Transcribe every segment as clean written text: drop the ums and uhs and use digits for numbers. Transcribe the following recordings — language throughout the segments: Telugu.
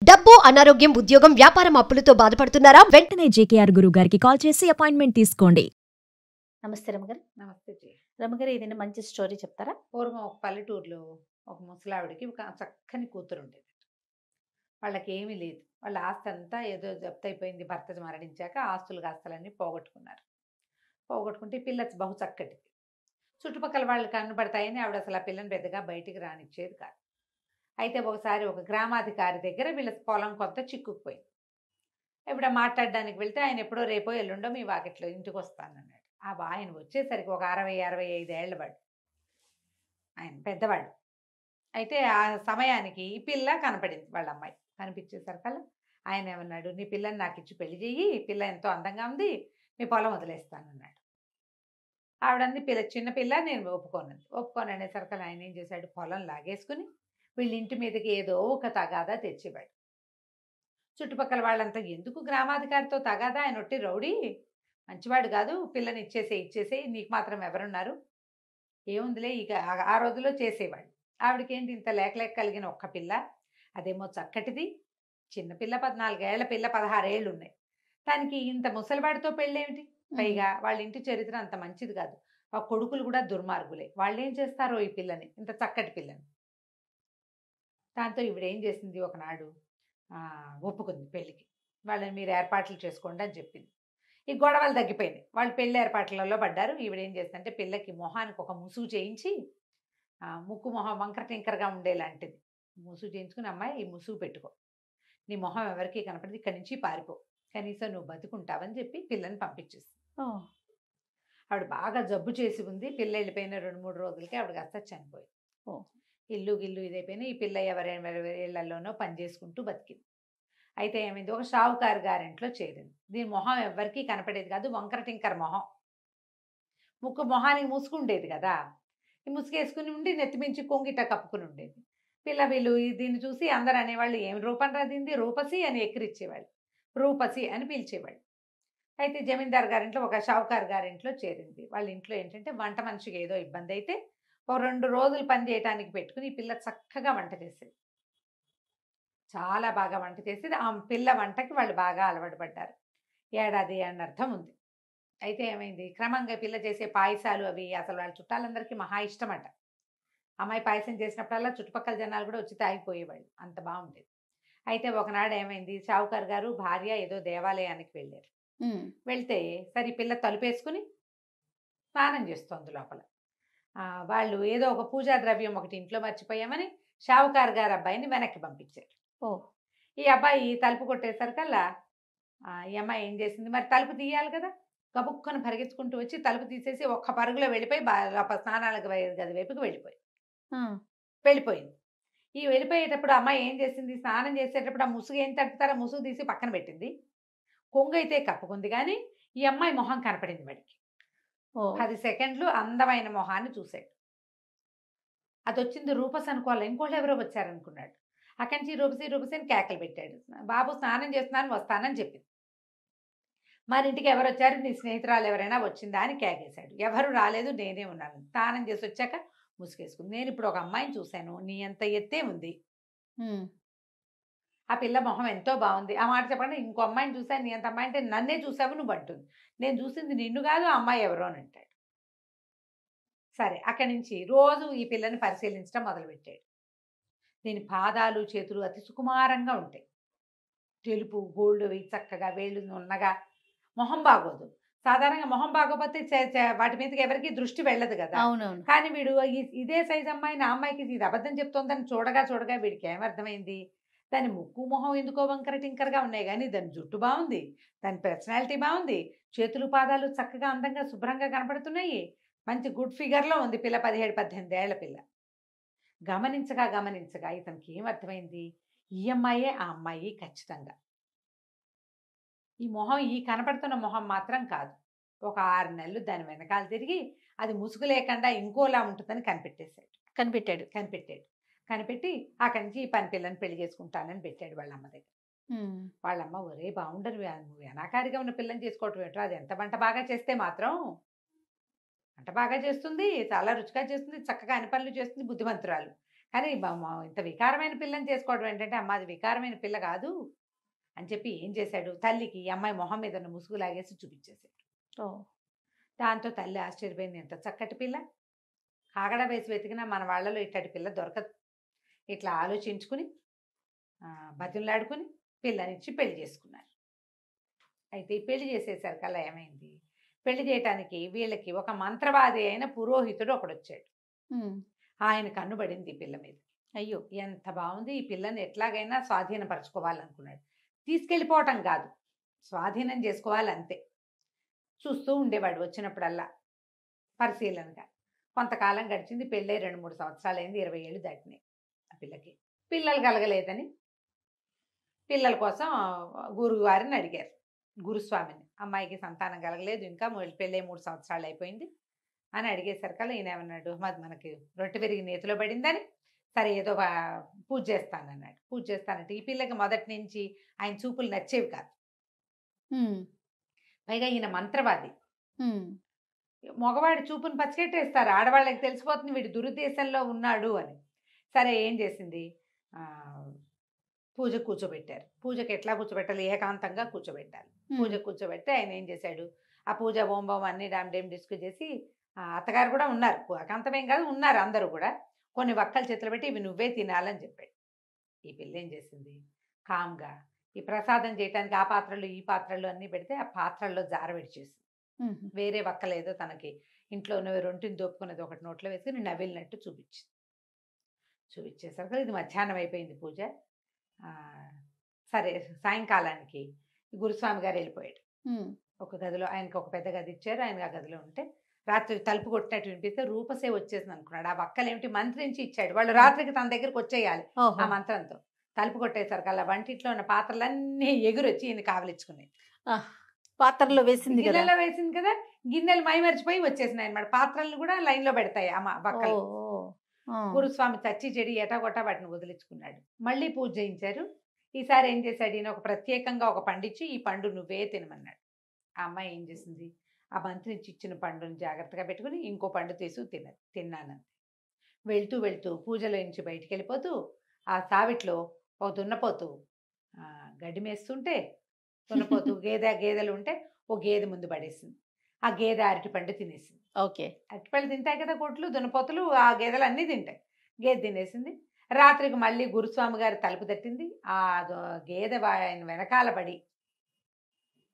డబ్బు, అనారోగ్యం, ఉద్యోగం, వ్యాపారం అప్పులతో బాధపడుతున్నారా? వెంటనే జేకేఆర్ గురువు గారికి కాల్ చేసి అపాయింట్మెంట్ తీసుకోండి. నమస్తే రమగారు. నమస్తే జీ. రమగారు, ఏదైనా మంచి స్టోరీ చెప్తారా? పూర్వం ఒక పల్లెటూరులో ఒక ముసలావిడికి ఒక చక్కని కూతురు ఉండేది. వాళ్ళకి ఏమీ లేదు. వాళ్ళ ఆస్తి అంతా ఏదో జప్తు అయిపోయింది. భర్త మరణించాక ఆస్తులన్నీ పోగొట్టుకున్నారు. పోగొట్టుకుంటే పిల్ల బహు చక్కటిది. చుట్టుపక్కల వాళ్ళు కనబడతాయని ఆవిడ అసలు ఆ పిల్లని పెద్దగా బయటికి రానిచ్చేది కాదు. అయితే ఒకసారి ఒక గ్రామాధికారి దగ్గర వీళ్ళ పొలం కొంత చిక్కుకుపోయింది. ఇప్పుడు మాట్లాడడానికి వెళ్తే ఆయన ఎప్పుడో రేపో ఎల్లుండో మీ వాకిట్లో ఇంటికి వస్తానన్నాడు. ఆయన వచ్చేసరికి ఒక 60-65 ఏళ్ళ వాడు, ఆయన పెద్దవాడు. అయితే ఆ సమయానికి ఈ పిల్ల కనపడింది. వాళ్ళ అమ్మాయి కనిపించేసరికల్లా ఆయన ఏమన్నాడు, నీ పిల్లని నాకు ఇచ్చి పెళ్లి చెయ్యి, పిల్ల ఎంతో అందంగా ఉంది, మీ పొలం వదిలేస్తానన్నాడు. ఆవిడంది చిన్న పిల్ల, నేను ఒప్పుకోను అనేసరికల్లా ఆయన ఏం చేశాడు, పొలం లాగేసుకుని వీళ్ళ ఇంటి మీదకి ఏదో ఒక తగాదా తెచ్చేవాడు. చుట్టుపక్కల వాళ్ళంతా గ్రామాధికారితో తగాదా, ఆయన ఒట్టి రౌడీ, మంచివాడు కాదు, పిల్లని ఇచ్చేసే నీకు మాత్రం ఎవరున్నారు, ఏముందిలే ఇక ఆ రోజుల్లో చేసేవాడు. ఆవిడకేంటి ఇంత లేక కలిగిన ఒక్క పిల్ల, అదేమో చక్కటిది, చిన్నపిల్ల, 14 ఏళ్ల పిల్ల, 16 ఏళ్ళు ఉన్నాయి. దానికి ఇంత ముసలివాడితో పెళ్ళేమిటి? పైగా వాళ్ళ ఇంటి చరిత్ర అంత మంచిది కాదు, ఆ కొడుకులు కూడా దుర్మార్గులే. వాళ్ళు ఏం చేస్తారో ఈ పిల్లని, ఇంత చక్కటి పిల్లని. దాంతో ఈవిడేం చేసింది, ఒకనాడు ఒప్పుకుంది పెళ్ళికి. వాళ్ళని మీరు ఏర్పాట్లు చేసుకోండి అని చెప్పింది. ఈ గొడవలు తగ్గిపోయినాయి, వాళ్ళు పెళ్లి ఏర్పాట్లలో పడ్డారు. ఈవిడేం చేస్తుందంటే పిల్లకి మొహానికి ఒక ముసుగు చేయించి, ముక్కు మొహం వంకర టింకరగా ఉండేలాంటిది ముసుగు చేయించుకుని, అమ్మాయి ఈ ముసుగు పెట్టుకో, నీ మొహం ఎవరికి కనపడదు, ఇక్కడి నుంచి పారిపో, కనీసం నువ్వు బతుకుంటావని చెప్పి పిల్లని పంపించేస్తుంది. ఆవిడ బాగా జబ్బు చేసి ఉంది. పిల్ల వెళ్ళిపోయిన 2-3 రోజులకి ఆవిడ కాస్త చనిపోయింది. ఇల్లు ఇదైపోయినా ఈ పిల్ల ఎవరెవరి ఇళ్లలోనో పనిచేసుకుంటూ బతికింది. అయితే ఏమైంది, ఒక షావుకారు గారింట్లో చేరింది. దీని మొహం ఎవరికి కనపడేది కాదు, వంకర టింకర మొహం, ముక్కు మొహానికి ముసుకుండేది కదా, ఈ ముసుగేసుకుని ఉండి నెత్తిమించి కొంగిట కప్పుకుని ఉండేది. వీళ్ళు దీన్ని చూసి అందరు అనేవాళ్ళు, ఏమి రూపం రాదింది, రూపసి అని ఎక్కిరిచ్చేవాళ్ళు, రూపసి అని పిలిచేవాళ్ళు. అయితే జమీందార్ గారింట్లో, ఒక షావుకారు గారింట్లో చేరింది. వాళ్ళ ఇంట్లో ఏంటంటే వంట మనిషికి ఏదో ఇబ్బంది అయితే ఒక 2 రోజులు పని చేయడానికి పెట్టుకుని ఈ పిల్ల చక్కగా వంట చేసేది, చాలా బాగా వంట చేసేది. ఆ పిల్ల వంటకి వాళ్ళు బాగా అలవాటు పడ్డారు. ఏడాది అని అర్థం ఉంది. అయితే ఏమైంది, క్రమంగా పిల్ల చేసే పాయసాలు అవి అసలు వాళ్ళ చుట్టాలందరికీ మహా ఇష్టమట. అమ్మాయి పాయసం చేసినప్పుడల్లా చుట్టుపక్కల జనాలు కూడా వచ్చి తాగిపోయేవాళ్ళు, అంత బాగుండేది. అయితే ఒకనాడు ఏమైంది, షావుకారు గారు భార్య ఏదో దేవాలయానికి వెళ్ళారు. వెళ్తే సరే పిల్ల తలుపేసుకుని స్నానం చేస్తోంది లోపల. వాళ్ళు ఏదో ఒక పూజా ద్రవ్యం ఒకటి ఇంట్లో మర్చిపోయామని షావుకారు గారు అబ్బాయిని వెనక్కి పంపించారు. ఈ అబ్బాయి తలుపు కొట్టేసరికల్లా ఈ అమ్మాయి ఏం చేసింది, మరి తలుపు తీయాలి కదా, గబుక్కను పరిగెత్తుకుంటూ వచ్చి తలుపు తీసేసి ఒక్క పరుగులో వెళ్ళిపోయి స్నానాలకు గది వైపుకి వెళ్ళిపోయింది. ఈ వెళ్ళిపోయేటప్పుడు అమ్మాయి ఏం చేసింది, స్నానం చేసేటప్పుడు ఆ ముసుగు ఏం తట్టుతారో ముసుగు తీసి పక్కన పెట్టింది. కొంగు అయితే కప్పుకుంది, కానీ ఈ అమ్మాయి మొహం కనపడింది వాడికి. 10 సెకండ్లు అందమైన మొహాన్ని చూశాడు. అది వచ్చింది రూపస్ అనుకోవాలి, ఇంకోళ్ళు ఎవరో వచ్చారనుకున్నాడు. అక్కడి నుంచి రూపసి అని కేకలు పెట్టాడు. బాబు స్నానం చేస్తున్నాను, వస్తానని చెప్పింది. మరి ఇంటికి ఎవరు వచ్చారు, నీ స్నేహితురాలు ఎవరైనా వచ్చిందా అని కేకేశాడు. ఎవరు రాలేదు, నేనే ఉన్నాను. స్నానం చేసి వచ్చాక ముసుగేసుకుంది. నేను ఇప్పుడు ఒక అమ్మాయిని చూశాను, నీ అంత ఎత్తే ఉంది, ఆ పిల్ల మొహం ఎంతో బాగుంది. ఆ మాట చెప్పండి, ఇంకో అమ్మాయిని చూశాను, నీ అంత అమ్మాయి అంటే నన్నే చూసావు నువ్వు అంటుంది. నేను చూసింది నిన్ను కాదు, ఆ అమ్మాయి ఎవరో అని అంటాడు. సరే, అక్కడి నుంచి రోజు ఈ పిల్లని పరిశీలించడం మొదలుపెట్టాడు. దీని పాదాలు చేతులు అతి సుకుమారంగా ఉంటాయి, తెలుపు గోల్డ్ చక్కగా వేళ్ళు ఉన్నగా. మొహం బాగోదు, సాధారణంగా మొహం బాగోపోతే వాటి మీదకి ఎవరికి దృష్టి వెళ్ళదు కదా. అవునవును. కానీ వీడు ఇదే సైజ్ అమ్మాయి, నా అమ్మాయికి ఇది అబద్ధం చెప్తోందని చూడగా వీడికి ఏమర్థమైంది, దాని ముక్కు మొహం ఎందుకో వంకర టింకరగా ఉన్నాయి, కానీ దాని జుట్టు బాగుంది, దాని పర్సనాలిటీ బాగుంది, చేతులు పాదాలు చక్కగా అందంగా శుభ్రంగా కనపడుతున్నాయి, మంచి గుడ్ ఫిగర్లో ఉంది పిల్ల, 17-18 ఏళ్ల పిల్ల. గమనించగా ఇతనికి ఏమర్థమైంది, ఈ అమ్మాయే ఆ అమ్మాయి ఖచ్చితంగా. ఈ మొహం, ఈ కనపడుతున్న మొహం మాత్రం కాదు. ఒక 6 నెలలు దాని వెనకాల తిరిగి అది ముసుగు లేకుండా ఇంకోలా ఉంటుందని కనిపెట్టి అక్కడి నుంచి ఈ పని పిల్లని పెళ్లి చేసుకుంటానని పెట్టాడు వాళ్ళ అమ్మ దగ్గర. వాళ్ళమ్మ, ఒరే బాగుండరు, నువ్వు అనాకారిగా ఉన్న పిల్లని చేసుకోవటం ఏంటో, అది ఎంత వంట బాగా చేస్తే మాత్రం, వంట బాగా చేస్తుంది, చాలా రుచిగా చేస్తుంది, చక్కగా అన్ని పనులు చేస్తుంది, బుద్ధిమంతురాలు, కానీ ఇంత వికారమైన పిల్లని చేసుకోవడం ఏంటంటే, అమ్మ అది వికారమైన పిల్ల కాదు అని చెప్పి ఏం చేశాడు, తల్లికి ఈ అమ్మాయి మొహం మీద ఉన్న ముసుగు లాగేసి చూపించేశాడు. ఓ దాంతో తల్లి ఆశ్చర్యపోయింది, ఎంత చక్కటి పిల్ల, కాగడ వేసి వెతికినా మన వాళ్ళలో ఇట్టటి పిల్ల దొరకదు. ఇట్లా ఆలోచించుకుని బతిమలాడుకుని పిల్లనిచ్చి పెళ్లి చేసుకున్నారు. అయితే ఈ పెళ్లి చేసేసరికల్లా ఏమైంది, పెళ్లి చేయటానికి వీళ్ళకి ఒక మంత్రవాది అయిన పురోహితుడు ఒకడొచ్చాడు. ఆయన కన్నుబడింది ఈ పిల్ల మీద. అయ్యో ఎంత బాగుంది, ఈ పిల్లని ఎట్లాగైనా స్వాధీనపరచుకోవాలనుకున్నాడు. తీసుకెళ్ళిపోవటం కాదు, స్వాధీనం చేసుకోవాలంతే. చూస్తూ ఉండేవాడు వచ్చినప్పుడల్లా పరిశీలనగా. కొంతకాలం గడిచింది, పెళ్ళై 2-3 సంవత్సరాలు అయింది, 20 ఏళ్ళు దాటినాయి. ఆ పిల్లకి పిల్లలు కలగలేదని పిల్లల కోసం గురువారిని అడిగారు, గురుస్వామిని. అమ్మాయికి సంతానం కలగలేదు, ఇంకా పెళ్ళై 3 సంవత్సరాలు అయిపోయింది అని అడిగేసరికల్లా ఈయన ఏమన్నాడు, మాది మనకి రొట్టె విరిగి నేతిలో పడిందని, సరే ఏదో పూజ చేస్తానన్నాడు. పూజ చేస్తానంటే ఈ పిల్లకి మొదటి నుంచి ఆయన చూపులు నచ్చేవి కాదు. పైగా ఈయన మంత్రవాది, మగవాడి చూపుని పచ్చికెట్టేస్తారు, ఆడవాళ్ళకి తెలిసిపోతుంది వీడు దురుద్దేశంలో ఉన్నాడు అని. సరే ఏం చేసింది, పూజ కూర్చోబెట్టారు. పూజకి ఎట్లా కూర్చోబెట్టాలి, ఏకాంతంగా కూర్చోబెట్టాలి. పూజ కూర్చోబెడితే ఆయన ఏం చేశాడు, ఆ పూజ ఓంబం అన్ని డామ్ డిస్కస్ చేసి, అత్తగారు కూడా ఉన్నారు, ఏకాంతమేం కాదు ఉన్నారు అందరూ కూడా, కొన్ని వక్కలు చేతులు పెట్టి ఇవి నువ్వే తినాలని చెప్పాడు. ఈ పిల్ల ఏం చేసింది, కామ్గా ఈ ప్రసాదం చేయడానికి ఆ పాత్రలు ఈ పాత్రలు అన్నీ పెడితే ఆ పాత్రల్లో జారవిడిచేసింది. వేరే వక్కలేదో తనకి ఇంట్లో ఉన్నవి రొంటిని దోపుకున్నది ఒకటి నోట్లో వేసుకుని నవ్విలినట్టు చూపించేసరికి ఇది మధ్యాహ్నం అయిపోయింది పూజ. సరే సాయంకాలానికి గురుస్వామి గారు వెళ్ళిపోయాడు. ఒక గదిలో ఆయనకు ఒక పెద్ద గది ఇచ్చారు, ఆయన ఆ గదిలో ఉంటే రాత్రి తలుపు కొట్టినట్టు వినిపిస్తే రూపసే వచ్చేసింది అనుకున్నాడు. ఆ వక్కలేమిటి మంత్రించి ఇచ్చాడు, వాళ్ళు రాత్రికి తన దగ్గరికి వచ్చేయాలి ఆ మంత్రంతో. తలుపు కొట్టేసరికి అలా వంటింట్లో ఉన్న పాత్రలన్నీ ఎగురొచ్చి ఈయన కావలించుకున్నాయి. పాత్రలో వేసింది కదా, గిన్నెలో వేసింది కదా, గిన్నెలు మరిచిపోయి వచ్చేసినాయి అనమాట. పాత్రలను కూడా లైన్ లో పెడతాయి అమ్మ వక్కలు. గురుస్వామి చచ్చి చెడి ఎటాగొట్టా వాటిని వదిలించుకున్నాడు. మళ్ళీ పూజ చేయించారు. ఈసారి ఏం చేశాడు, ఈయన ఒక ప్రత్యేకంగా ఒక పండిచ్చి ఈ పండు నువ్వే తినమన్నాడు. ఆ అమ్మాయి ఏం చేసింది, ఆ మంత్రించి ఇచ్చిన పండుని జాగ్రత్తగా పెట్టుకుని ఇంకో పండు తీసు తిన్నానంతే. వెళ్తూ వెళ్తూ పూజలో నుంచి బయటికి వెళ్ళిపోతూ ఆ సావిట్లో ఒక దున్నపోతూ గడ్డి మేస్తుంటే, దున్నపోతూ గేదెలు ఉంటే ఓ గేదె ముందు పడేసింది. ఆ గేదె అరటిపండు తినేసింది. ఓకే, అరటిపళ్ళు తింటాయి కదా కొట్లు, దున్నపోతులు, ఆ గేదెలు అన్నీ తింటాయి. గేదె తినేసింది. రాత్రికి మళ్ళీ గురుస్వామి గారి తలుపు తట్టింది. ఆ గేదె ఆయన వెనకాల పడి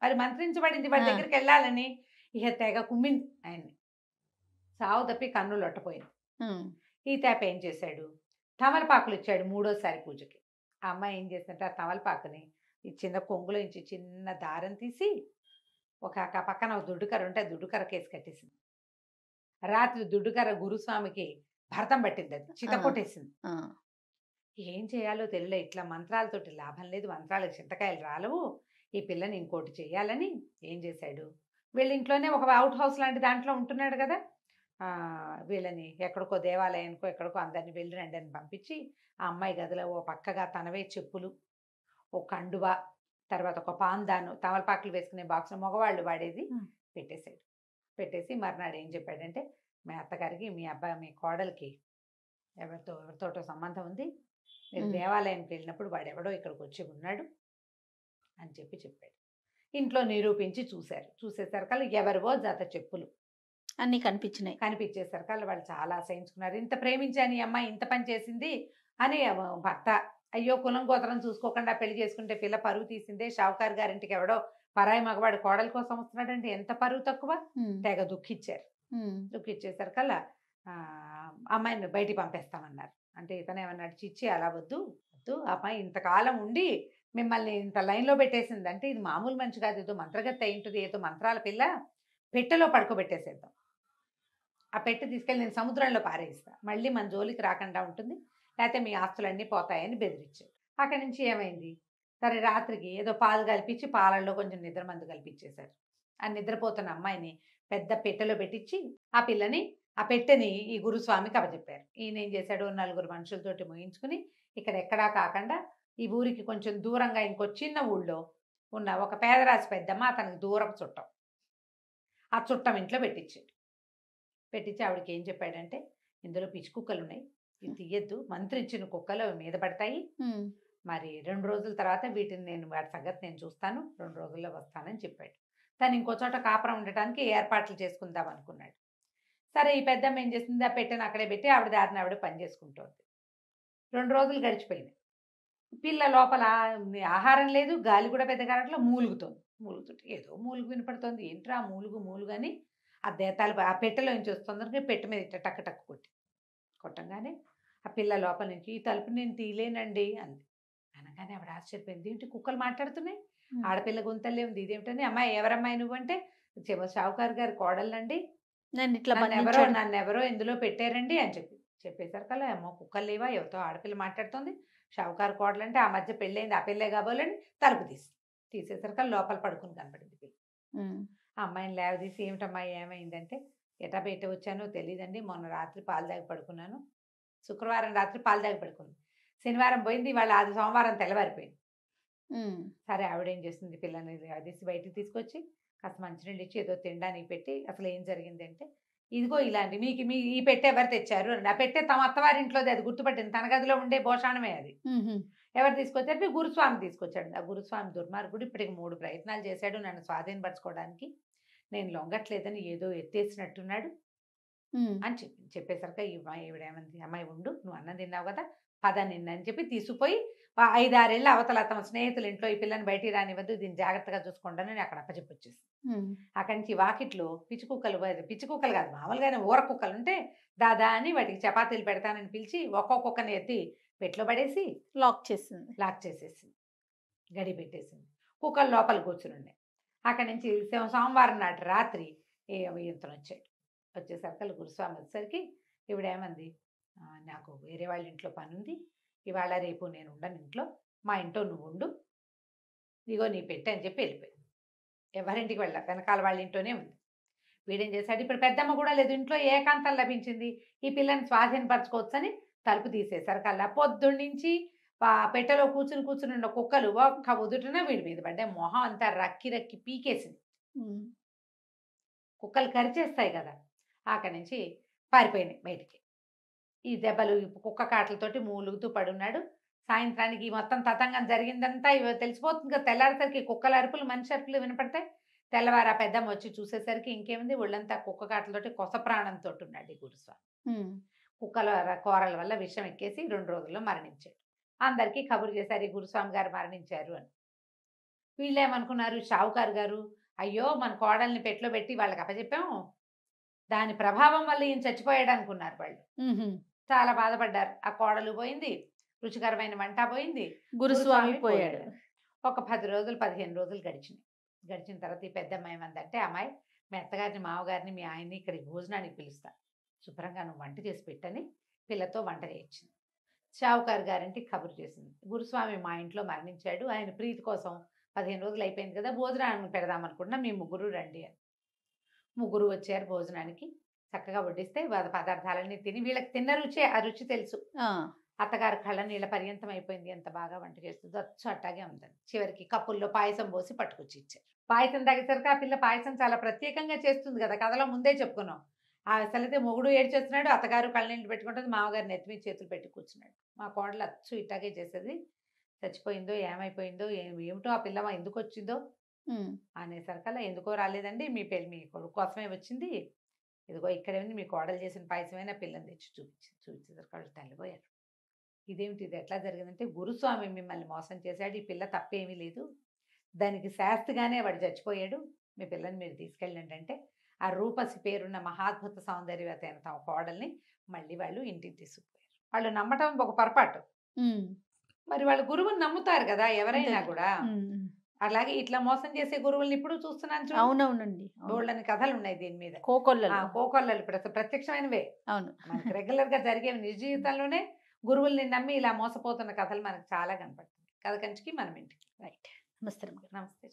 మరి మంత్రించబడింది, వాడి దగ్గరికి వెళ్ళాలని ఇక తెగ కుమ్మింది ఆయన్ని. సావు తప్పి కన్ను లొట్టపోయింది. ఈ తేప ఏం చేశాడు, తమలపాకులు ఇచ్చాడు 3వసారి పూజకి. ఆ అమ్మాయి ఏం చేసిందంటే ఆ తమలపాకుని ఈ చిన్న కొంగులో నుంచి చిన్న దారం తీసి ఒక పక్కన ఒక దుడ్డుకర్ర ఉంటే దుడ్డుకర్ర కేసు కట్టేసింది. రాత్రి దుడ్డుకర్ర గురుస్వామికి భరతం పట్టింది, అది చితకొట్టేసింది. ఏం చేయాలో తెలియలే, ఇట్లా మంత్రాలతోటి లాభం లేదు, మంత్రాలకు చింతకాయలు రాలవు, ఈ పిల్లని ఇంకోటి చేయాలని ఏం చేశాడు, వీళ్ళ ఇంట్లోనే ఒక అవుట్ హౌస్ లాంటి దాంట్లో ఉంటున్నాడు కదా, వీళ్ళని ఎక్కడికో దేవాలయానికో ఎక్కడికో అందరిని వెళ్ళి రండి అని పంపించి ఆ అమ్మాయి గదిలో ఓ పక్కగా తనవే చెప్పులు, ఓ కండువ, తర్వాత ఒక పాందాను, తమలపాకులు వేసుకునే బాక్స్ మగవాళ్ళు వాడేది పెట్టేశాడు. పెట్టేసి మర్నాడు ఏం చెప్పాడంటే, మీ అత్తగారికి మీ అబ్బాయి మీ కోడలికి ఎవరితోటో సంబంధం ఉంది, మీరు దేవాలయానికి వెళ్ళినప్పుడు వాడు ఎవడో ఇక్కడికి వచ్చి ఉన్నాడు అని చెప్పాడు. ఇంట్లో నిరూపించి చూసేసరికల్లా ఎవరివో జత చెప్పులు అన్నీ కనిపించేసరికల్లా వాళ్ళు చాలా అసహించుకున్నారు. ఇంత ప్రేమించాను ఈ అమ్మాయి ఇంత పని చేసింది అని భర్త, అయ్యో కులం గోత్రం చూసుకోకుండా పెళ్లి చేసుకుంటే పిల్ల పరువు తీసిందే, షావుకారు గారింటికి ఎవడో పరాయి మగవాడు కోడల కోసం వస్తున్నాడంటే ఎంత పరువు తక్కువ, తెగ దుఃఖించారు. దుఃఖించేసరికల్లా అమ్మాయిని బయటికి పంపేస్తామన్నారు. అంటే ఇతనేమన్నాడు, చిచ్చి అలా వద్దు, అమ్మాయి ఇంతకాలం ఉండి మిమ్మల్ని ఇంత లైన్లో పెట్టేసింది అంటే ఇది మామూలు మనిషి కాదు, ఏదో మంత్రగత్తి అయి ఉంటుంది, ఏదో మంత్రాల పిల్ల, పెట్టెలో పడుకోబెట్టేసేద్దాం, ఆ పెట్టె తీసుకెళ్ళి నేను సముద్రంలో పారేస్తా, మళ్ళీ మన జోలికి రాకుండా ఉంటుంది, లేకపోతే మీ ఆస్తులన్నీ పోతాయని బెదిరించాడు. అక్కడి నుంచి ఏమైంది, సరే రాత్రికి ఏదో పాలు కల్పించి పాలల్లో కొంచెం నిద్రమందు కల్పించేశారు. ఆ నిద్రపోతున్న అమ్మాయిని పెద్ద పెట్టెలో పెట్టించి ఆ పిల్లని ఆ పెట్టెని ఈ గురుస్వామికి అప్పచెప్పారు. ఈయన ఏం చేశాడు, 4 మనుషులతోటి మోయించుకుని ఇక్కడ ఎక్కడా కాకుండా ఈ ఊరికి కొంచెం దూరంగా ఇంకో చిన్న ఊళ్ళో ఉన్న ఒక పేదరాశి పెద్దమ్మ అతనికి దూరపు చుట్టం, ఆ చుట్టం ఇంట్లో పెట్టించాడు. పెట్టించి ఆవిడకి ఏం చెప్పాడంటే, ఇందులో పిచ్చి కుక్కలు ఉన్నాయి, ఇది తీయద్దు, మంత్రించిన కుక్కలు అవి మీద పడతాయి. మరి 2 రోజుల తర్వాత వీటిని నేను వాటి సంగతి నేను చూస్తాను, 2 రోజుల్లో వస్తానని చెప్పాడు. తను ఇంకో చోట కాపురం ఉండటానికి ఏర్పాట్లు చేసుకుందాం అనుకున్నాడు. సరే, ఈ పెద్దమ్మ ఏం చేసింది, ఆ పెట్టెను అక్కడే పెట్టి ఆవిడ దారిని ఆవిడ పని చేసుకుంటోంది. 2 రోజులు గడిచిపోయినాయి. పిల్ల లోపల ఆహారం లేదు, గాలి కూడా పెద్ద కారట్లో మూలుగుతుంటే ఏదో మూలుగు వినపడుతోంది. ఏంట్రా మూలుగు అని ఆ దేతాలు ఆ పెట్టెలో నుంచి వస్తుంది, పెట్టె మీద ఇట్ట టక్ టక్ కొట్టంగానే ఆ పిల్ల లోపల నుంచి, ఈ తలుపు నేను తీయలేనండి అంది. అనగానే ఆవిడ ఆశ్చర్యపోయింది, ఏంటి కుక్కలు మాట్లాడుతున్నాయి, ఆడపిల్ల గుంతలే ఉంది, ఇదేమిటని. అమ్మాయి ఎవరమ్మాయి నువ్వంటే, షావుకారు గారి కోడలండి, నన్నెవరో ఇందులో పెట్టారండి అని చెప్పేసరికల్లా, అమ్మో కుక్కలు లేవా, ఎవరితో ఆడపిల్ల మాట్లాడుతుంది, షావుకారు కోడలంటే ఆ మధ్య పెళ్ళైంది, ఆ పెళ్ళే కాబోలని తలుపు తీసేసరికల్లా లోపల పడుకుని కనపడింది పిల్ల. ఆ అమ్మాయిని లేవదీసి, ఏమిటమ్మాయి ఏమైందంటే, ఎటా బయట వచ్చానో తెలియదండి, మొన్న రాత్రి పాలు దాగి పడుకున్నాను, శుక్రవారం రాత్రి పాలు దాగి పడుకుంది, శనివారం పోయింది, ఇవాళ అది సోమవారం తెల్లవారిపోయింది. సరే, ఆవిడేం చేస్తుంది, పిల్లని లేవదీసి బయటికి తీసుకొచ్చి కాస్త మంచినీళ్ళు ఇచ్చి ఏదో తినడానికి పెట్టి, అసలు ఏం జరిగింది అంటే, ఇదిగో ఇలాంటి మీ ఈ పెట్టె ఎవరు తెచ్చారు అని. ఆ పెట్టె తమ అత్తవారింట్లోది, అది గుర్తుపట్టింది, తన గదిలో ఉండే భోషాణమే అది. ఎవరు తీసుకొచ్చారు, మీ గురుస్వామి తీసుకొచ్చాడు. ఆ గురుస్వామి దుర్మార్గుడు ఇప్పటికి 3 ప్రయత్నాలు చేశాడు నన్ను స్వాధీనపరచుకోవడానికి, నేను లొంగట్లేదని ఏదో ఎత్తేసినట్టున్నాడు అని చెప్పేసరికి ఈవిడేమంది, అమ్మాయి ఉండు, నువ్వు అన్నం తిన్నావు కదా, పద నిన్నని చెప్పి తీసుకుపోయి 5-6 ఏళ్ళ అవతల తమ స్నేహితుల ఇంట్లో ఈ పిల్లని బయటికి రానివ్వద్దు, దీన్ని జాగ్రత్తగా చూసుకోండి అని అక్కడ అప్పచెప్పొచ్చేసి, అక్కడి నుంచి వాకిట్లో పిచ్చి కుక్కలు కాదు, మామూలుగానే ఊర కుక్కలు ఉంటే దాదా అని వాటికి చపాతీలు పెడతానని పిలిచి ఒక్కొక్కని ఎత్తి పెట్లో పడేసి లాక్ చేసేసింది, గడి పెట్టేసింది. కుక్కలు లోపల కూర్చుని అక్కడి నుంచి సోమవారం నాటి రాత్రి ఇంతను వచ్చేసరికి గురుస్వామి వచ్చేసరికి ఈవిడేమంది, నాకు వేరే వాళ్ళ ఇంట్లో పని ఉంది, ఇవాళ రేపు నేను ఉండను ఇంట్లో, మా ఇంట్లో నువ్వు ఉండు, ఇగో నీ పెట్టే అని చెప్పి వెళ్ళిపోయింది. ఎవరింటికి వెనకాల వాళ్ళ ఇంట్లోనే ఉంది. వీడేం చేశాడు, ఇప్పుడు పెద్దమ్మ కూడా లేదు ఇంట్లో, ఏకాంతం లభించింది, ఈ పిల్లని స్వాధీనపరచుకోవచ్చని తలుపు తీసేసరికల్లా పొద్దున్నుంచి పెట్టెలో కూర్చుని ఉన్న కుక్కలు ఒక్క ఉదుటిన వీడి మీద పడ్డాయి. మొహం అంతా రక్కి పీకేసింది. కుక్కలు కరిచేస్తాయి కదా, అక్కడి నుంచి పారిపోయినాయి బయటికి. ఈ దెబ్బలు కుక్క కాటలతోటి మూలుగుతూ పడున్నాడు. సాయంత్రానికి మొత్తం తతంగం జరిగిందంతా తెలిసిపోతుంది కదా. తెల్లారేసరికి కుక్కల అరుపులు, మనిషి అరుపులు వినపడతాయి. తెల్లవారు ఆ పెద్దమ్మ వచ్చి చూసేసరికి ఇంకేముంది, ఒళ్ళంతా కుక్క కాటలతోటి కొస ప్రాణంతో ఉన్నాడు ఈ గురుస్వామి. కుక్కల కోరల వల్ల విషం ఎక్కేసి 2 రోజుల్లో మరణించాడు. అందరికీ కబురు చేశారు, ఈ గురుస్వామి గారు మరణించారు అని. వీళ్ళేమనుకున్నారు, షావుకారు గారు, అయ్యో మన కోడల్ని పెట్లో పెట్టి వాళ్ళకి అప్పచెప్పాము, దాని ప్రభావం వల్ల ఈయన చచ్చిపోయాడు అనుకున్నారు వాళ్ళు. చాలా బాధపడ్డారు. ఆ కోడలు పోయింది, రుచికరమైన వంట పోయింది, గురుస్వామి పోయాడు. ఒక 10 రోజులు 15 రోజులు గడిచిన తర్వాత ఈ పెద్దమ్మాయి ఏమందంటే, అమ్మాయి మీ అత్తగారిని మామగారిని మీ ఆయన్ని ఇక్కడికి భోజనానికి పిలుస్తా, శుభ్రంగా నువ్వు వంట చేసి పెట్టని పిల్లతో వంట చేయించింది. షావుకారు గారింటికి కబురు చేసింది, గురుస్వామి మా ఇంట్లో మరణించాడు, ఆయన ప్రీతి కోసం 15 రోజులు అయిపోయింది కదా, భోజనాన్ని పెడదాం అనుకుంటున్నా, మీ ముగ్గురు రండి అని. ముగ్గురు వచ్చారు భోజనానికి. చక్కగా వడ్డిస్తే పదార్థాలన్నీ తిని, వీళ్ళకి తిన్న రుచే ఆ రుచి తెలుసు. అత్తగారు కళ్ళ నీళ్ళ పర్యంతం అయిపోయింది, ఎంత బాగా వంట చేస్తుంది, అచ్చు అట్టాగే ఉందని. చివరికి కప్పుల్లో పాయసం పోసి పట్టుకొచ్చి ఇచ్చారు. పాయసం తాగేసరికి ఆ పిల్ల పాయసం చాలా ప్రత్యేకంగా చేస్తుంది కదా, కథలో ముందే చెప్పుకున్నాం. అసలైతే మొగుడు ఏడ్చేస్తున్నాడు, అత్తగారు కళ్ళ నీళ్ళు పెట్టుకుంటుంది, మామగారు నెత్తిమీ చేతులు పెట్టి కూర్చున్నాడు. మా కోడలు అచ్చు ఇట్టాగే చేసేది, చచ్చిపోయిందో ఏమైపోయిందో ఏమిటో ఆ పిల్ల ఎందుకు వచ్చిందో అనేసరికల్లా, ఎందుకో రాలేదండి, మీ కొడుకు కోసమే వచ్చింది, ఇదిగో ఇక్కడే ఉంది, మీ కోడలు చేసిన పాయసమైనా పిల్లని తెచ్చి చూపించేసరికి వాళ్ళు తల్లిపోయారు. ఇదేమిటి, ఇది ఎట్లా జరిగిందంటే, గురుస్వామి మిమ్మల్ని మోసం చేశాడు, ఈ పిల్ల తప్పేమీ లేదు, దానికి శాస్తిగానే వాడు చచ్చిపోయాడు, మీ పిల్లని మీరు తీసుకెళ్ళండి అంటే, ఆ రూపసి పేరున్న మహాద్భుత సౌందర్యవతి అయిన తమ కోడల్ని మళ్ళీ వాళ్ళు ఇంటికి తీసుకుపోయారు. వాళ్ళు నమ్మటం ఒక పొరపాటు, మరి వాళ్ళు గురువుని నమ్ముతారు కదా ఎవరైనా కూడా. అలాగే ఇట్లా మోసం చేసే గురువుల్ని ఇప్పుడు చూస్తున్నాను. అవునవునండి, బోల్డని కథలు ఉన్నాయి దీని మీద. కోకొల్లలు ఇప్పుడు అసలు ప్రత్యక్షమైనవే. అవును, మనకి రెగ్యులర్ గా జరిగేవి. నిజ జీవితంలోనే గురువుల్ని నమ్మి ఇలా మోసపోతున్న కథలు మనకు చాలా కనపడుతుంది. కథ కంచికి మనం ఇంటికి. రైట్. నమస్తే. నమస్తే.